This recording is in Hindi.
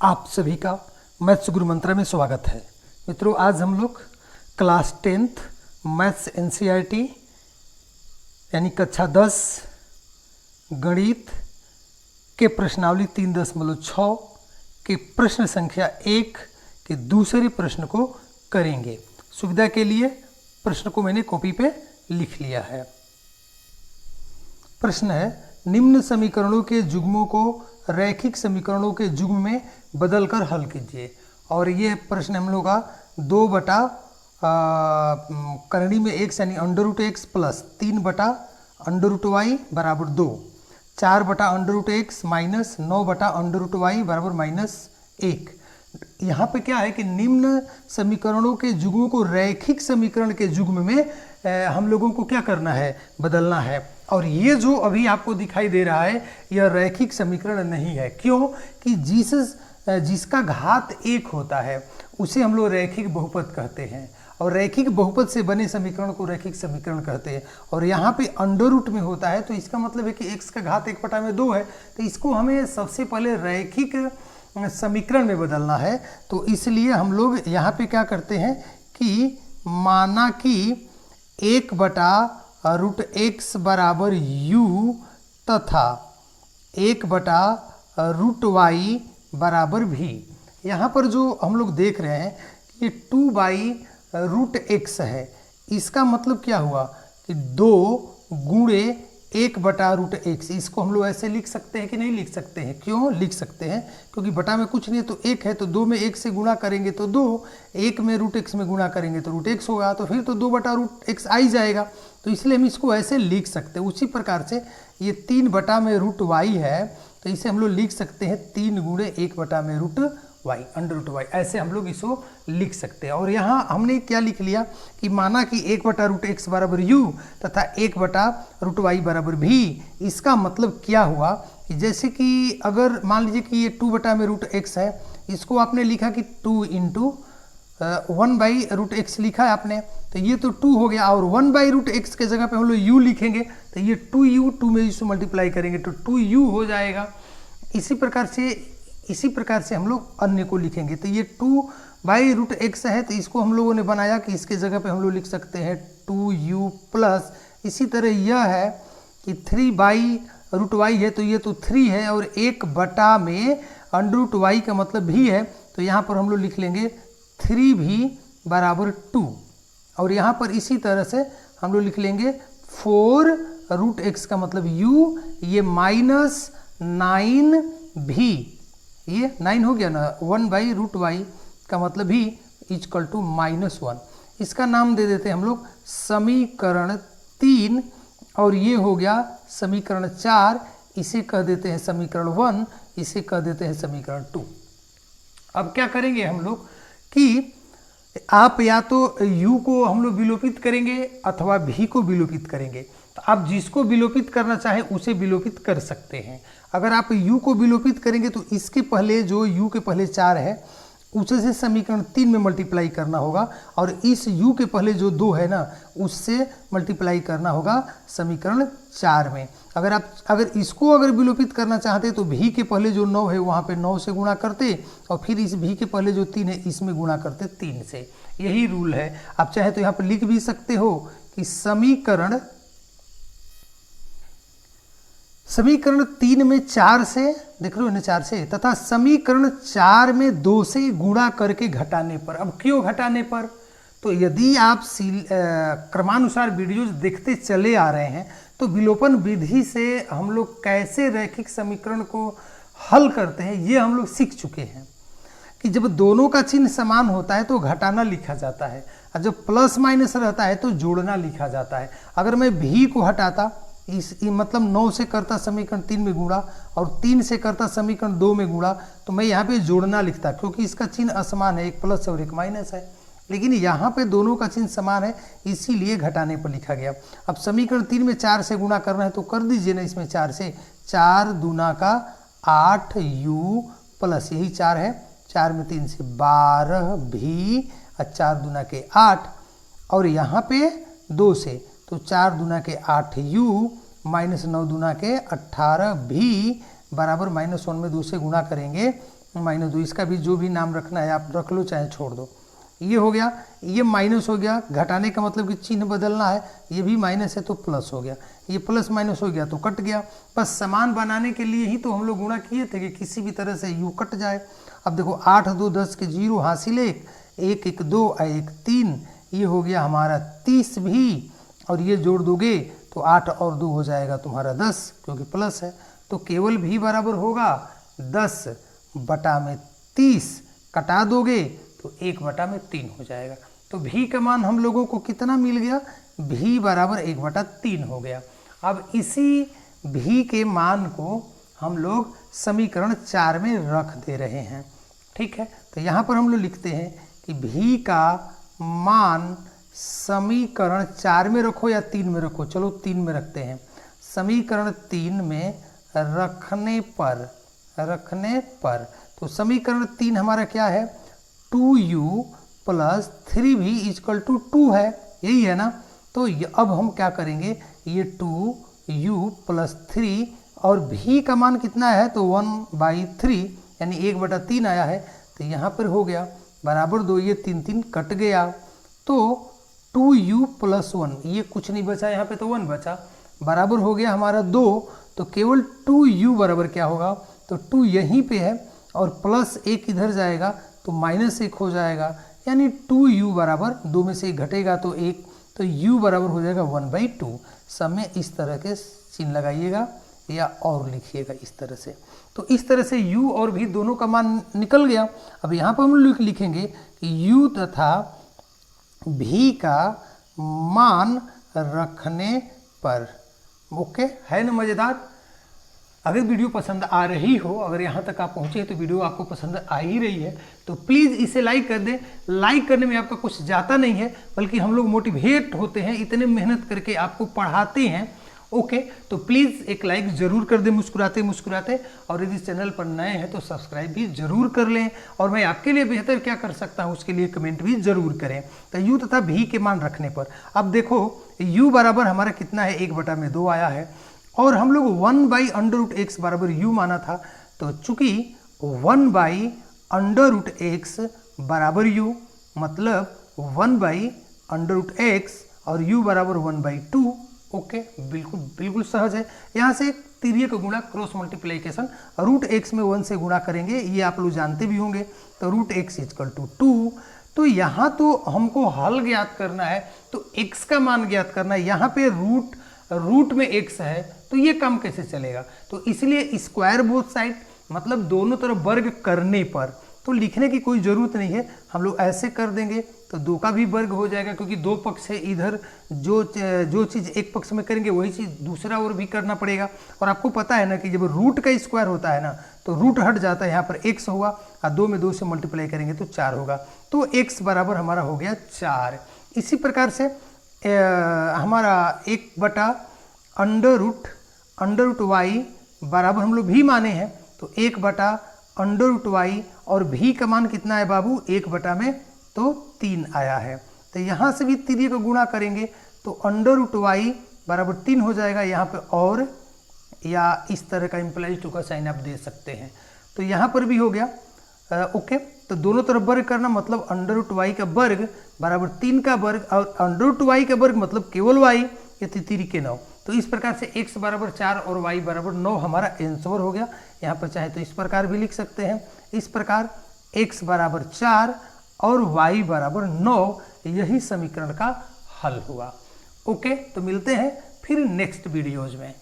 आप सभी का मैथ्स गुरु मंत्र में स्वागत है। मित्रों, आज हम लोग क्लास 10th मैथ्स एनसीईआरटी यानी कक्षा 10 गणित के प्रश्नावली 3.6 के प्रश्न संख्या 1 के दूसरे प्रश्न को करेंगे। सुविधा के लिए प्रश्न को मैंने कॉपी पे लिख लिया है। प्रश्न है, निम्न समीकरणों के जुग्मों को रैखिक समीकरणों के जुग्म में बदलकर हल कीजिए। और ये प्रश्न हम लोग का 2 बटा करणी में x यानी √x प्लस 3 बटा √y बराबर 2, 4 बटा √x माइनस 9 बटा √y बराबर -1। यहाँ पे क्या है कि निम्न समीकरणों के जुग्मों को रैखिक समीकरण के जुग्म में हम लोगों को क्या करना है, बदलना है। और ये जो अभी आपको दिखाई दे रहा है यह रैखिक समीकरण नहीं है। क्यों? कि जिसका घात 1 होता है उसे हम लोग रैखिक बहुपद कहते हैं, और रैखिक बहुपद से बने समीकरण को रैखिक समीकरण कहते हैं। और यहाँ पे अंडर में होता है तो इसका मतलब है कि x का घात 1/2 है, तो इसको हमें सबसे पहले रैखिक समीकरण में बदलना है। तो इसलिए हम लोग यहाँ पे क्या करते हैं कि माना कि 1/√x बराबर u तथा 1/√y बराबर v। यहाँ पर जो हम लोग देख रहे हैं कि 2/√x है, इसका मतलब क्या हुआ कि 2 गुणे 1/√x। इसको हम लोग ऐसे लिख सकते हैं कि नहीं लिख सकते हैं? क्यों लिख सकते हैं? क्योंकि बटा में कुछ नहीं है तो 1 है, तो 2 में 1 से गुणा करेंगे तो 2, 1 में √x में गुणा करेंगे तो √x होगा, तो फिर तो 2/√x आ ही जाएगा। तो इसलिए हम इसको ऐसे लिख सकते हैं। उसी प्रकार से ये 3 बटा में √y है, तो इसे हम लोग लिख सकते हैं 3 गुणे 1 बटा में √y अंडर ऐसे हम लोग इसको लिख सकते हैं। और यहाँ हमने क्या लिख लिया कि माना कि 1/√x बराबर u तथा 1/√y बराबर v। इसका मतलब क्या हुआ कि जैसे कि अगर मान लीजिए कि ये 2 बटा में √x है, इसको आपने लिखा कि 2 × 1/√x लिखा है आपने, तो ये तो 2 हो गया। और 1/√x के जगह पे हम लोग u लिखेंगे तो ये 2u 2 में इसको मल्टीप्लाई करेंगे तो 2u हो जाएगा। इसी प्रकार से हम लोग अन्य को लिखेंगे तो ये 2/√x है, तो इसको हम लोगों ने बनाया कि इसके जगह पे हम लोग लिख सकते हैं 2u प्लस। इसी तरह यह है कि 3/√y है, तो ये तो 3 है, और 1 बटा में √y का मतलब भी है, तो यहाँ पर हम लोग लिख लेंगे 3v बराबर 2। और यहाँ पर इसी तरह से हम लोग लिख लेंगे 4√x का मतलब u, ये -9v, ये 9 हो गया ना, 1/√y का मतलब भी इक्वल टू -1। इसका नाम दे देते हैं हम लोग समीकरण 3, और ये हो गया समीकरण 4। इसे कह देते हैं समीकरण 1, इसे कह देते हैं समीकरण 2। अब क्या करेंगे हम लोग कि आप या तो u को हम लोग विलोपित करेंगे अथवा v को विलोपित करेंगे। तो आप जिसको विलोपित करना चाहें उसे विलोपित कर सकते हैं। अगर आप u को विलोपित करेंगे तो इसके पहले जो u के पहले 4 है उसे से समीकरण 3 में मल्टीप्लाई करना होगा, और इस u के पहले जो 2 है ना उससे मल्टीप्लाई करना होगा समीकरण 4 में। अगर इसको विलोपित करना चाहते तो v के पहले जो 9 है वहाँ पे 9 से गुणा करते, और फिर इस v के पहले जो 3 है इसमें गुणा करते 3 से। यही रूल है। आप चाहे तो यहाँ पर लिख भी सकते हो कि समीकरण 3 में 4 से, देख रहे हो ना, 4 से, तथा समीकरण 4 में 2 से गुणा करके घटाने पर। अब क्यों घटाने पर? तो यदि आप क्रमानुसार वीडियोज देखते चले आ रहे हैं तो विलोपन विधि से हम लोग कैसे रैखिक समीकरण को हल करते हैं ये हम लोग सीख चुके हैं कि जब दोनों का चिन्ह समान होता है तो घटाना लिखा जाता है, और जब प्लस माइनस रहता है तो जोड़ना लिखा जाता है। अगर मैं v को हटाता, मतलब 9 से करता समीकरण 3 में गुणा और 3 से करता समीकरण 2 में गुणा, तो मैं यहाँ पे जोड़ना लिखता, क्योंकि इसका चिन्ह असमान है, एक प्लस और एक माइनस है। लेकिन यहाँ पे दोनों का चिन्ह समान है, इसीलिए घटाने पर लिखा गया। अब समीकरण 3 में 4 से गुणा करना है तो कर दीजिए ना, इसमें 4 से, 4 दूना का 8u प्लस यही 4 है, 4 में 3 से 12v, और 4 दूना के 8, और यहाँ पे 2 से, तो 4 दूना के 8u माइनस 9 दूना के 18v बराबर -1 में 2 से गुणा करेंगे -2, इसका भी जो भी नाम रखना है आप रख लो चाहे छोड़ दो। ये हो गया, ये माइनस हो गया, घटाने का मतलब कि चिन्ह बदलना है, ये भी माइनस है तो प्लस हो गया, ये प्लस माइनस हो गया तो कट गया। बस समान बनाने के लिए ही तो हम लोग गुणा किए थे कि किसी भी तरह से यू कट जाए। अब देखो 8 2 10 के 0 हासिल 1 1 1 2 1 3, ये हो गया हमारा 30 भी, और ये जोड़ दोगे तो 8 और 2 हो जाएगा तुम्हारा 10, क्योंकि प्लस है। तो केवल भी बराबर होगा 10/30, कटा दोगे तो 1/3 हो जाएगा। तो भी का मान हम लोगों को कितना मिल गया, भी बराबर 1/3 हो गया। अब इसी भी के मान को हम लोग समीकरण 4 में रख दे रहे हैं, ठीक है। तो यहाँ पर हम लोग लिखते हैं कि भी का मान समीकरण 4 में रखो या 3 में रखो, चलो 3 में रखते हैं। समीकरण 3 में रखने पर तो समीकरण 3 हमारा क्या है, 2u + 3v = 2 है, यही है ना। तो अब हम क्या करेंगे, ये 2u + 3 और v का मान कितना है तो 1/3 यानी 1/3 आया है। तो यहाँ पर हो गया बराबर 2, ये 3 3 कट गया, तो 2u + 1, ये कुछ नहीं बचा यहाँ पे तो 1 बचा, बराबर हो गया हमारा 2। तो केवल 2u बराबर क्या होगा, तो 2 यहीं पे है और प्लस 1 इधर जाएगा तो -1 हो जाएगा, यानी 2u बराबर 2 में से 1 घटेगा तो 1, तो u बराबर हो जाएगा 1/2। सब में इस तरह के चिन्ह लगाइएगा या और लिखिएगा इस तरह से। तो इस तरह से u और v दोनों का मान निकल गया। अब यहाँ पर हम लोग लिखेंगे कि u तथा v का मान रखने पर, ओके है ना मज़ेदार। अगर वीडियो पसंद आ रही हो, अगर यहाँ तक आप पहुँचे तो वीडियो आपको पसंद आ ही रही है तो प्लीज़ इसे लाइक कर दें। लाइक करने में आपका कुछ जाता नहीं है, बल्कि हम लोग मोटिवेट होते हैं, इतने मेहनत करके आपको पढ़ाते हैं, ओके। तो प्लीज़ एक लाइक ज़रूर कर दें मुस्कुराते मुस्कुराते, और यदि चैनल पर नए हैं तो सब्सक्राइब भी ज़रूर कर लें, और मैं आपके लिए बेहतर क्या कर सकता हूँ उसके लिए कमेंट भी ज़रूर करें। तो u तथा v के मान रखने पर अब देखो u बराबर हमारा कितना है, 1/2 आया है, और हम लोग 1/√x बराबर u माना था। तो चूंकि 1/√x बराबर u मतलब 1/√x और u बराबर 1/2, ओके। बिल्कुल सहज है। यहाँ से तिर्यक गुणा क्रॉस मल्टीप्लिकेशन √x में 1 से गुणा करेंगे, ये आप लोग जानते भी होंगे। तो √x = 2। तो यहाँ तो हमको हल ज्ञात करना है, तो x का मान ज्ञात करना है। यहाँ पे रूट में x है तो ये काम कैसे चलेगा, तो इसलिए स्क्वायर बोथ साइड मतलब दोनों तरफ वर्ग करने पर, तो लिखने की कोई ज़रूरत नहीं है, हम लोग ऐसे कर देंगे तो 2 का भी वर्ग हो जाएगा, क्योंकि 2 पक्ष है, इधर जो चीज़ एक पक्ष में करेंगे वही चीज़ दूसरा ओर भी करना पड़ेगा। और आपको पता है ना कि जब रूट का स्क्वायर होता है ना तो रूट हट जाता है, यहाँ पर x हुआ और 2 में 2 से मल्टीप्लाई करेंगे तो 4 होगा, तो x बराबर हमारा हो गया 4। इसी प्रकार से हमारा 1/√y बराबर हम लोग भी माने हैं, तो 1/√y और भी का मान कितना है बाबू, 1/3 आया है। तो यहाँ से भी तिर्यक गुणा करेंगे तो √y बराबर 3 हो जाएगा, यहाँ पे और या इस तरह का इम्प्लाइज टू का साइन आप दे सकते हैं। तो यहाँ पर भी हो गया, ओके। तो दोनों तरफ वर्ग करना मतलब √y का वर्ग बराबर 3 का वर्ग, और √y का वर्ग मतलब केवल y, ये तिरी के 9। तो इस प्रकार से x बराबर 4 और y बराबर 9 हमारा आंसर हो गया। यहाँ पर चाहे तो इस प्रकार भी लिख सकते हैं, इस प्रकार x बराबर 4 और y बराबर 9, यही समीकरण का हल हुआ, ओके। तो मिलते हैं फिर नेक्स्ट वीडियोज में।